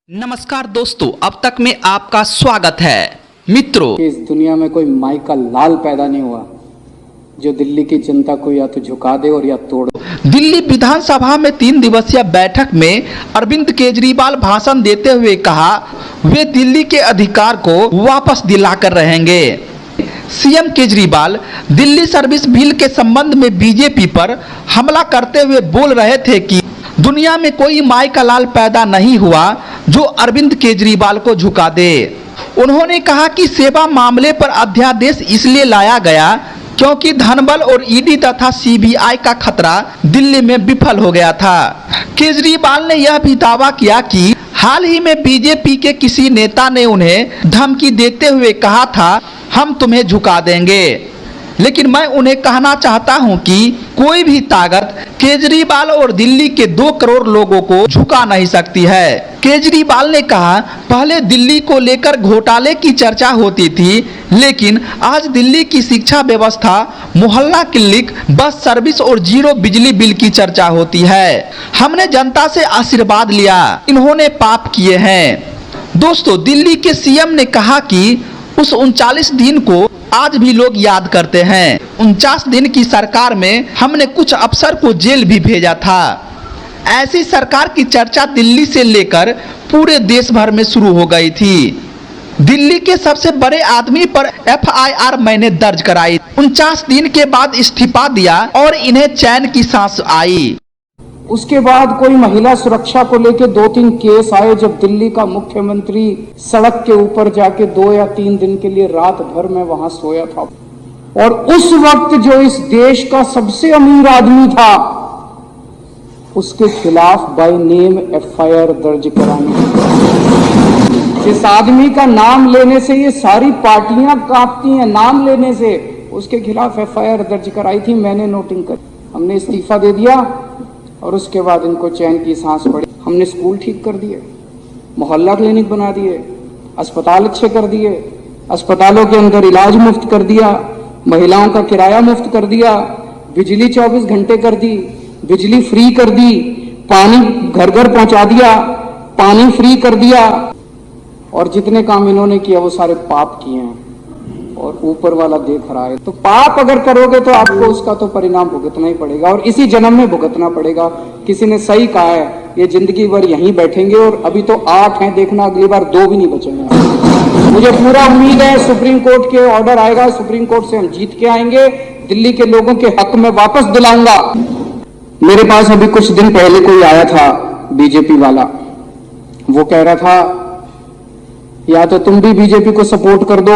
नमस्कार दोस्तों, अब तक में आपका स्वागत है। मित्रों, इस दुनिया में कोई माई का लाल पैदा नहीं हुआ जो दिल्ली की जनता को या तो झुका दे और या तोड़ दे। दिल्ली विधानसभा में 3 दिवसीय बैठक में अरविंद केजरीवाल भाषण देते हुए कहा, वे दिल्ली के अधिकार को वापस दिलाकर रहेंगे। CM Kejriwal Delhi service bill के संबंध में बीजेपी पर हमला करते हुए बोल रहे थे कि दुनिया में कोई माई का लाल पैदा नहीं हुआ जो अरविंद केजरीवाल को झुका दे। उन्होंने कहा कि सेवा मामले पर अध्यादेश इसलिए लाया गया क्योंकि धनबल और ईडी तथा सीबीआई का खतरा दिल्ली में विफल हो गया था। केजरीवाल ने यह भी दावा किया कि हाल ही में बीजेपी के किसी नेता ने उन्हें धमकी देते हुए कहा था, हम तुम्हें झुका देंगे। लेकिन मैं उन्हें कहना चाहता हूं कि कोई भी ताकत केजरीवाल और दिल्ली के 2 करोड़ लोगों को झुका नहीं सकती है। केजरीवाल ने कहा, पहले दिल्ली को लेकर घोटाले की चर्चा होती थी, लेकिन आज दिल्ली की शिक्षा व्यवस्था, मोहल्ला क्लिनिक, बस सर्विस और 0 बिजली बिल की चर्चा होती है। हमने जनता से आशीर्वाद लिया, इन्होंने पाप किए हैं। दोस्तों, दिल्ली के सीएम ने कहा कि उस 39 दिन को आज भी लोग याद करते हैं। 49 दिन की सरकार में हमने कुछ अफसर को जेल भी भेजा था। ऐसी सरकार की चर्चा दिल्ली से लेकर पूरे देश भर में शुरू हो गई थी। दिल्ली के सबसे बड़े आदमी पर एफआईआर मैंने दर्ज कराई। 49 दिन के बाद इस्तीफा दिया और इन्हें चैन की सांस आई। उसके बाद कोई महिला सुरक्षा को लेके 2-3 केस आए जब दिल्ली का मुख्यमंत्री सड़क के ऊपर जाके 2 या 3 दिन के लिए रात भर में वहां सोया था। और उस वक्त जो इस देश का सबसे अमीर आदमी था उसके खिलाफ बाय नेम एफआईआर दर्ज करानी। जिस आदमी का नाम लेने से ये सारी पार्टियां कांपती हैं, नाम लेने से, उसके खिलाफ एफआईआर दर्ज कराई थी, मैंने नोटिंग कर। हमने इस्तीफा दे दिया और उसके बाद इनको चैन की सांस पड़ी। हमने स्कूल ठीक कर दिए, मोहल्ला क्लिनिक बना दिए, अस्पताल अच्छे कर दिए, अस्पतालों के अंदर इलाज मुफ्त कर दिया, महिलाओं का किराया मुफ्त कर दिया, बिजली 24 घंटे कर दी, बिजली फ्री कर दी, पानी घर घर पहुंचा दिया, पानी फ्री कर दिया। और जितने काम इन्होंने किया वो सारे पाप किए हैं और ऊपर वाला देख रहा है। तो पाप अगर करोगे तो आपको उसका तो परिणाम भुगतना ही पड़ेगा और इसी जन्म में भुगतना पड़ेगा। किसी ने सही कहा है, ये जिंदगी भर यहीं बैठेंगे और अभी तो 8 हैं, देखना अगली बार 2 भी नहीं बचेंगे। मुझे पूरा उम्मीद है सुप्रीम कोर्ट के ऑर्डर आएगा, सुप्रीम कोर्ट से हम जीत के आएंगे, दिल्ली के लोगों के हक में वापस दिलाऊंगा। मेरे पास अभी कुछ दिन पहले कोई आया था बीजेपी वाला, वो कह रहा था या तो तुम भी बीजेपी को सपोर्ट कर दो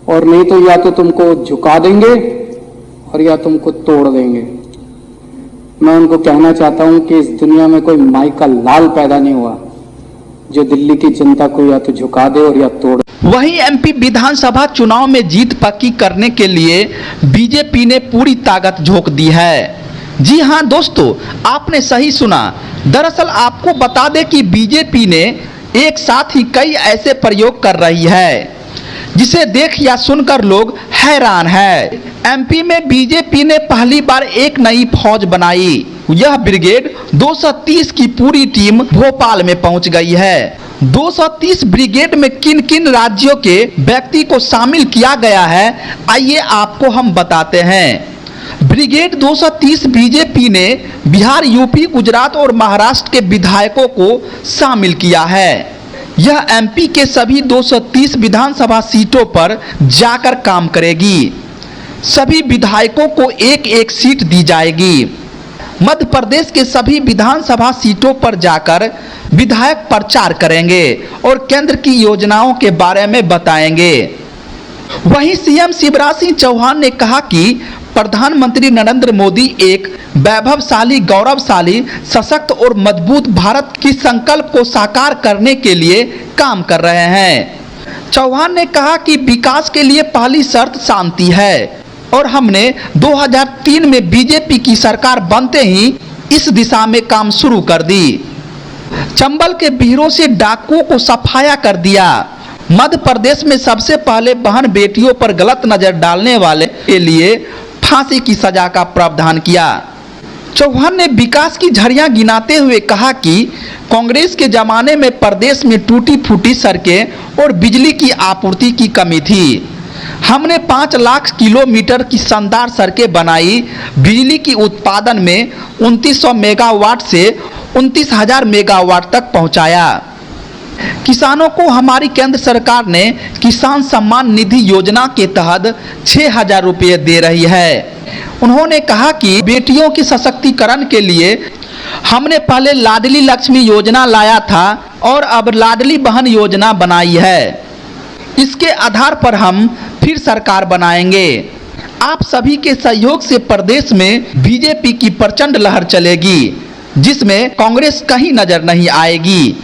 और नहीं तो या तो तुमको झुका देंगे और या तुमको तोड़ देंगे। मैं उनको कहना चाहता हूं कि इस दुनिया में कोई माई का लाल पैदा नहीं हुआ जो दिल्ली की जनता को या तो झुका दे और या तोड़। वहीं एमपी विधानसभा चुनाव में जीत पक्की करने के लिए बीजेपी ने पूरी ताकत झोंक दी है। जी हां दोस्तों, आपने सही सुना। दरअसल आपको बता दें कि बीजेपी ने एक साथ ही कई ऐसे प्रयोग कर रही है जिसे देख या सुनकर लोग हैरान हैं। एमपी में बीजेपी ने पहली बार एक नई फौज बनाई। यह ब्रिगेड 230 की पूरी टीम भोपाल में पहुंच गई है। 230 ब्रिगेड में किन किन राज्यों के व्यक्ति को शामिल किया गया है, आइए आपको हम बताते हैं। ब्रिगेड 230 बीजेपी ने बिहार, यूपी, गुजरात और महाराष्ट्र के विधायकों को शामिल किया है। यह एमपी के सभी 230 विधानसभा सीटों पर जाकर काम करेगी। सभी विधायकों को एक एक सीट दी जाएगी। मध्य प्रदेश के सभी विधानसभा सीटों पर जाकर विधायक प्रचार करेंगे और केंद्र की योजनाओं के बारे में बताएंगे। वहीं सीएम शिवराज सिंह चौहान ने कहा कि प्रधानमंत्री नरेंद्र मोदी एक वैभवशाली, गौरवशाली, सशक्त और मजबूत भारत की संकल्प को साकार करने के लिए काम कर रहे हैं। चौहान ने कहा कि विकास के लिए पहली शर्त शांति है और हमने 2003 में बीजेपी की सरकार बनते ही इस दिशा में काम शुरू कर दी। चंबल के बिहरों से डाकुओं को सफाया कर दिया। मध्य प्रदेश में सबसे पहले बहन बेटियों पर गलत नजर डालने वाले के लिए फांसी की सजा का प्रावधान किया। चौहान ने विकास की झड़ियां गिनाते हुए कहा कि कांग्रेस के जमाने में प्रदेश में टूटी फूटी सड़कें और बिजली की आपूर्ति की कमी थी। हमने 5 लाख किलोमीटर की शानदार सड़कें बनाई, बिजली की उत्पादन में 2900 मेगावाट से 29,000 मेगावाट तक पहुंचाया। किसानों को हमारी केंद्र सरकार ने किसान सम्मान निधि योजना के तहत 6,000 रुपये दे रही है। उन्होंने कहा कि बेटियों के सशक्तिकरण के लिए हमने पहले लाडली लक्ष्मी योजना लाया था और अब लाडली बहन योजना बनाई है। इसके आधार पर हम फिर सरकार बनाएंगे। आप सभी के सहयोग से प्रदेश में बीजेपी की प्रचंड लहर चलेगी, जिसमें कांग्रेस कहीं नजर नहीं आएगी।